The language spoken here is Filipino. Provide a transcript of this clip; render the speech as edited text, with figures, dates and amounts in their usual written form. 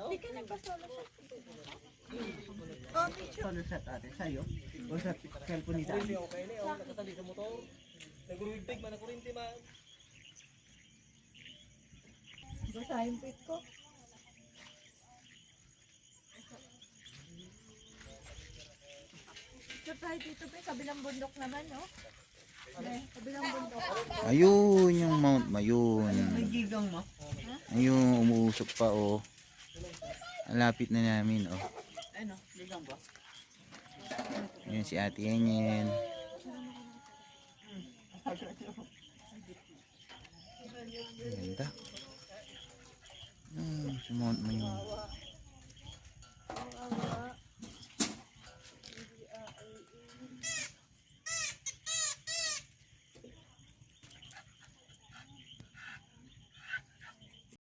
Hindi ka nagpasolo siya. Solo shot ate, sa'yo? O sa cellphone ni Daddy? Okay na yun, nakasali sa motor. Nagruwigtig man, nakurinti man. Basta yung pit ko. So tayo dito pa, kabilang bundok naman, no? Kabilang bundok. Ayun yung Mount Mayon. May gigang mo? Ayun, umuusok pa oh. Ang lapit na namin oh. Ano, gigang ba? Ayun si Ate Yenyen. Ganda. Si Mount Mayon.